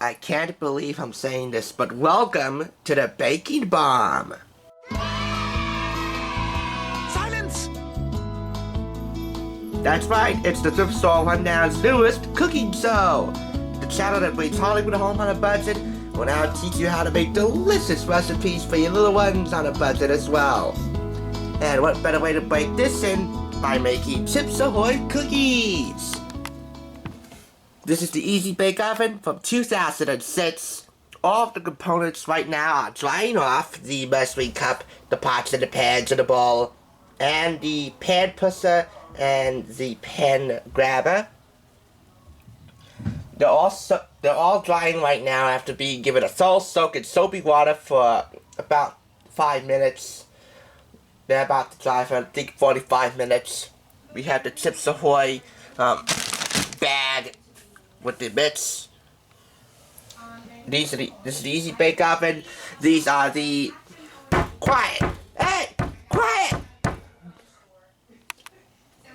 I can't believe I'm saying this, but welcome to the Baking Bomb. Silence! That's right, it's the Thrift Store Rundown's newest cooking show. The channel that brings Hollywood home on a budget will now teach you how to make delicious recipes for your little ones on a budget as well. And what better way to break this in by making Chips Ahoy cookies. This is the Easy Bake Oven from 2006. All of the components right now are drying off: the measuring cup, the pots and the pans in the bowl, and the pan pusher and the pen grabber. They're all drying right now after being given a thorough soak in soapy water for about 5 minutes. They're about to dry for, I think, 45 minutes. We have the Chips Ahoy bag with the mitts. This is the Easy Bake Oven. These are the... Quiet! Hey! Quiet!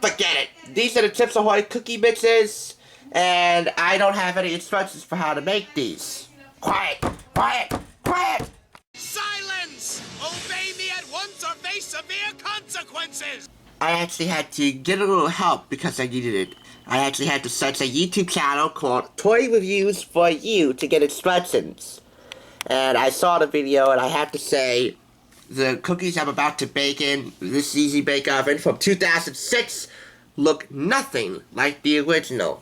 Forget it. These are the Chips Ahoy cookie mixes, and I don't have any instructions for how to make these. Quiet! Quiet! Quiet! Silence! Obey me at once or face severe consequences! I actually had to get a little help because I needed it. I actually had to search a YouTube channel called Toy Reviews for You to get instructions. And I saw the video, and I have to say, the cookies I'm about to bake in this Easy Bake Oven from 2006 look nothing like the original.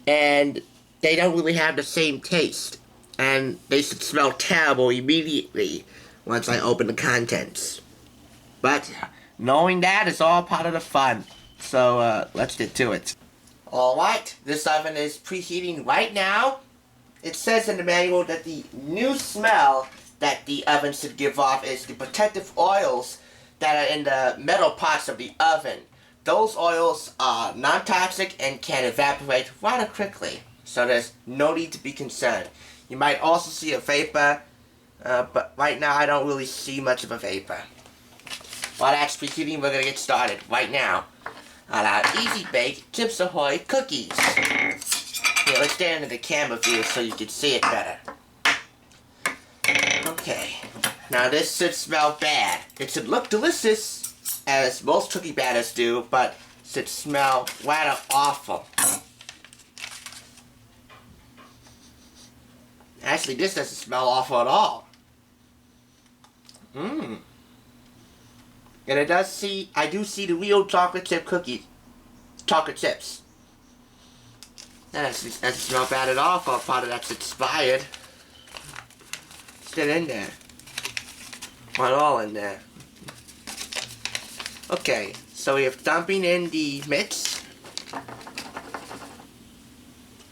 And they don't really have the same taste. And they should smell terrible immediately once I open the contents. But knowing that is all part of the fun. So let's get to it. Alright, this oven is preheating right now. It says in the manual that the new smell that the oven should give off is the protective oils that are in the metal parts of the oven. Those oils are non-toxic and can evaporate rather quickly, so there's no need to be concerned. You might also see a vapor, but right now I don't really see much of a vapor. While that's preheating, we're going to get started right now on our Easy Bake Chips Ahoy cookies. Here, let's stand into the camera view so you can see it better. Okay, now this should smell bad. It should look delicious, as most cookie batters do, but should smell rather awful. Actually, this doesn't smell awful at all. Mmm. And I do see the real chocolate chip cookies. Chocolate chips. That doesn't smell bad at all for a part of that's expired. Still in there. Not all in there. Okay, so we have dumping in the mix.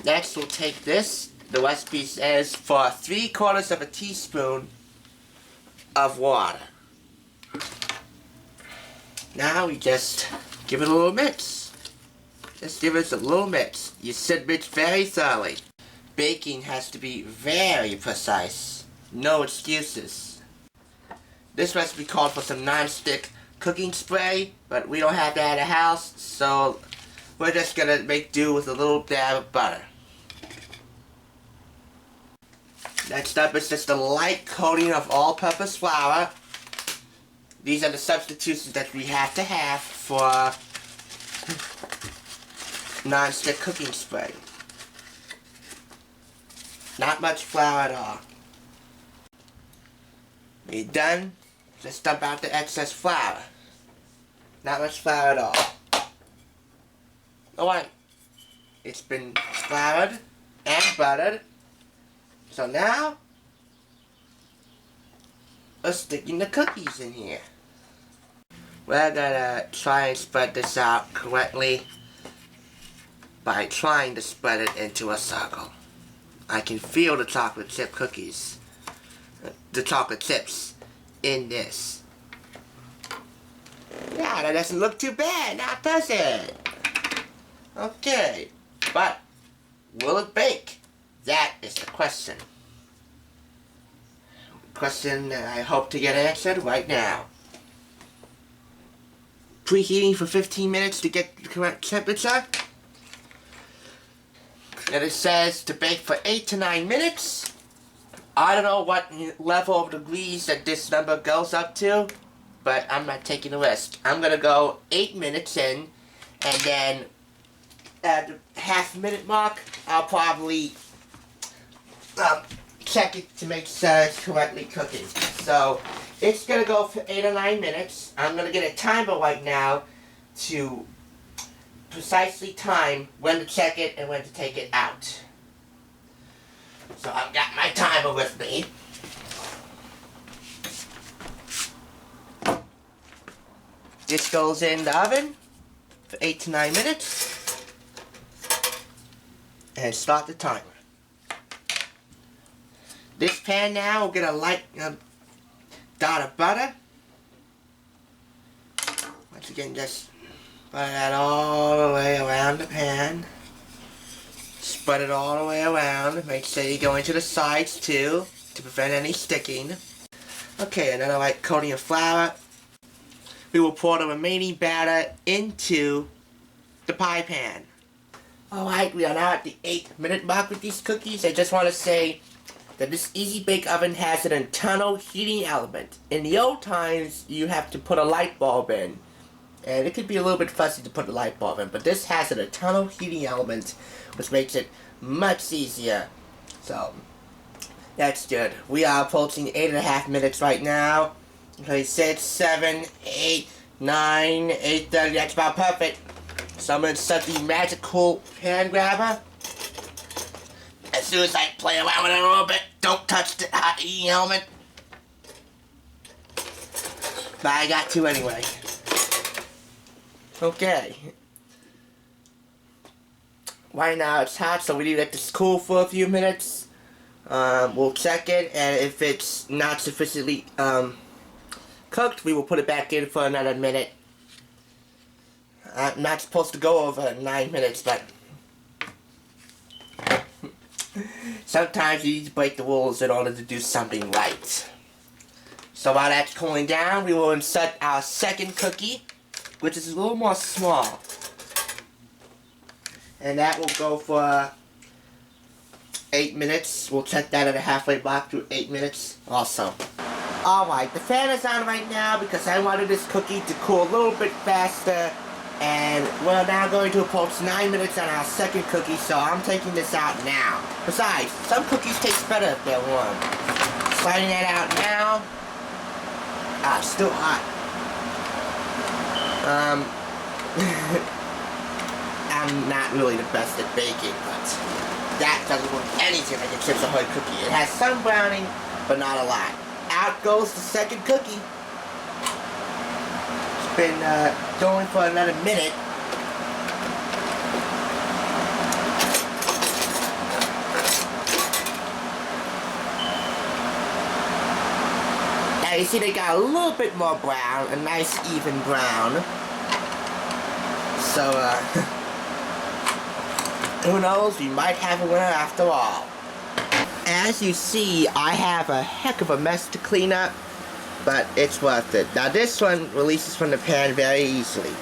Next we'll take this. The recipe says for 3/4 of a teaspoon of water. Now we just give it a little mix. Just give it a little mix. You should mix very thoroughly. Baking has to be very precise. No excuses. This recipe called for some non-stick cooking spray, but we don't have that at the house, so we're just gonna make do with a little dab of butter. Next up is just a light coating of all-purpose flour. These are the substitutions that we have to have for non-stick cooking spray. Not much flour at all. When you're done, just dump out the excess flour. Not much flour at all. Alright, it's been floured and buttered. So now, let's stick in the cookies in here. We're gonna try and spread this out correctly by trying to spread it into a circle. I can feel the chocolate chip cookies, the chocolate chips in this. Yeah, that doesn't look too bad, now does it? Okay, but will it bake? That is the question. Question that I hope to get answered right now. Preheating for 15 minutes to get the correct temperature. And it says to bake for 8 to 9 minutes. I don't know what level of degrees that this number goes up to, but I'm not taking a risk. I'm gonna go 8 minutes in, and then at the half-minute mark, I'll probably check it to make sure it's correctly cooking. So it's gonna go for 8 or 9 minutes. I'm gonna get a timer right now to precisely time when to check it and when to take it out. So I've got my timer with me. This goes in the oven for 8 to 9 minutes. And start the timer. This pan now will get a light dot of butter. Once again, just butter that all the way around the pan. Spread it all the way around. Make sure you go into the sides too, to prevent any sticking. Okay, another light coating of flour. We will pour the remaining batter into the pie pan. Alright, we are now at the 8-minute mark with these cookies. I just want to say that this Easy Bake Oven has an internal heating element. In the old times, you have to put a light bulb in. And it could be a little bit fussy to put a light bulb in, but this has an internal heating element, which makes it much easier. So, that's good. We are approaching 8.5 minutes right now. Okay, 6, 7, 8, 9, 8:30. That's about perfect. So I'm going to set the magical pan grabber. As soon as I play around with it a little bit, don't touch the hot heating element. But I got to anyway. Okay. Right now it's hot, so we need to let this cool for a few minutes. We'll check it, and if it's not sufficiently cooked, we will put it back in for another minute. I'm not supposed to go over 9 minutes, but sometimes you need to break the rules in order to do something right. So while that's cooling down, we will insert our second cookie, which is a little more small. And that will go for 8 minutes. We'll check that at a halfway mark through 8 minutes also. Alright, the fan is on right now because I wanted this cookie to cool a little bit faster. And we're now going to approach 9 minutes on our second cookie, so I'm taking this out now. Besides, some cookies taste better if they're warm. Sliding that out now. Ah, it's still hot. I'm not really the best at baking, but that doesn't look anything like a Chips Ahoy cookie. It has some browning, but not a lot. Out goes the second cookie. It's been going for another minute. Now you see they got a little bit more brown, a nice even brown. So, who knows, we might have a winner after all. As you see, I have a heck of a mess to clean up, but it's worth it. Now this one releases from the pan very easily.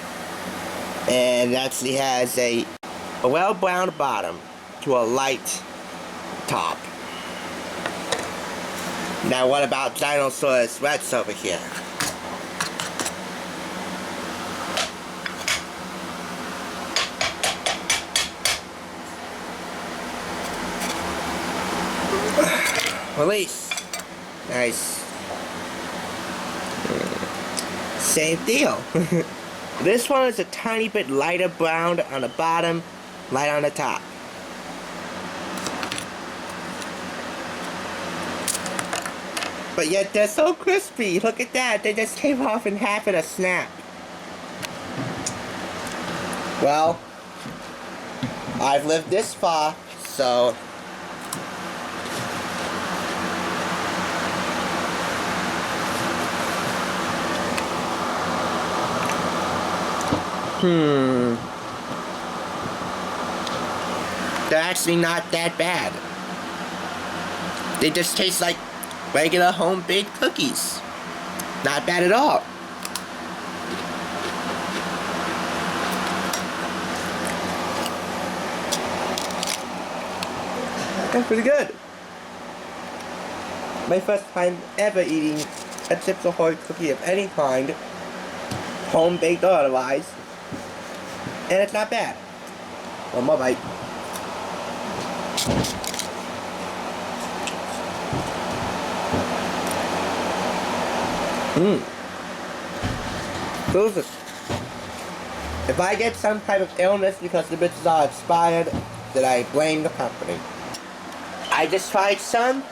And it actually has a well-browned bottom to a light top. Now what about Dinosaur's Reds over here? Release. Nice. Same deal. This one is a tiny bit lighter brown on the bottom, light on the top. But yet they're so crispy. Look at that. They just came off in half in a snap. Well, I've lived this far, so they're actually not that bad. They just taste like regular home-baked cookies. Not bad at all. That's pretty good. My first time ever eating a Chips Ahoy cookie of any kind, home baked or otherwise, and it's not bad. One more bite. Delicious. If I get some type of illness because the bitches are expired, then I blame the company. I just tried some,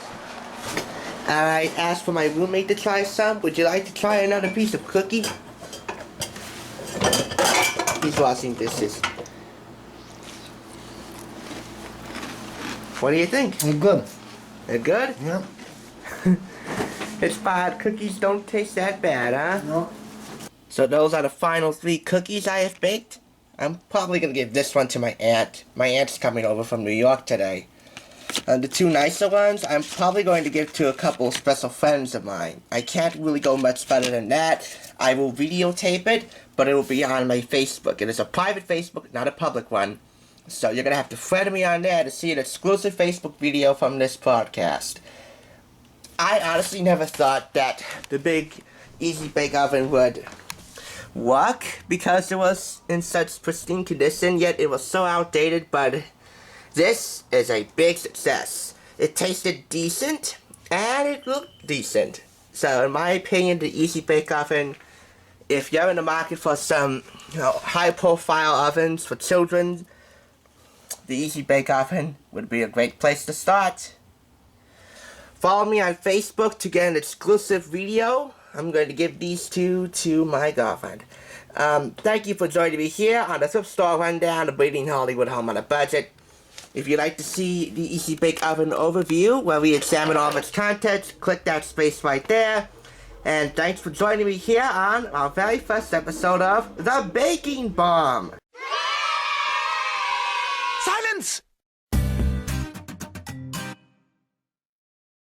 and I asked for my roommate to try some. Would you like to try another piece of cookie? He's washing dishes. What do you think? They're good. They're good? Yeah. Expired cookies don't taste that bad, huh? No. So those are the final 3 cookies I have baked. I'm probably going to give this one to my aunt. My aunt's coming over from New York today. The 2 nicer ones, I'm probably going to give to a couple special friends of mine. I can't really go much better than that. I will videotape it, but it will be on my Facebook. It is a private Facebook, not a public one. So you're going to have to friend me on there to see an exclusive Facebook video from this podcast. I honestly never thought that the big Easy Bake Oven would work because it was in such pristine condition, yet it was so outdated, but this is a big success. It tasted decent, and it looked decent. So in my opinion, the Easy Bake Oven, if you're in the market for some high-profile ovens for children, the Easy Bake Oven would be a great place to start. Follow me on Facebook to get an exclusive video. I'm going to give these 2 to my girlfriend. Thank you for joining me here on the Thrift Store Rundown of Bleeding Hollywood Home on a Budget. If you'd like to see the Easy Bake Oven overview, where we examine all of its contents, click that space right there. And thanks for joining me here on our very first episode of The Baking Bomb. Silence!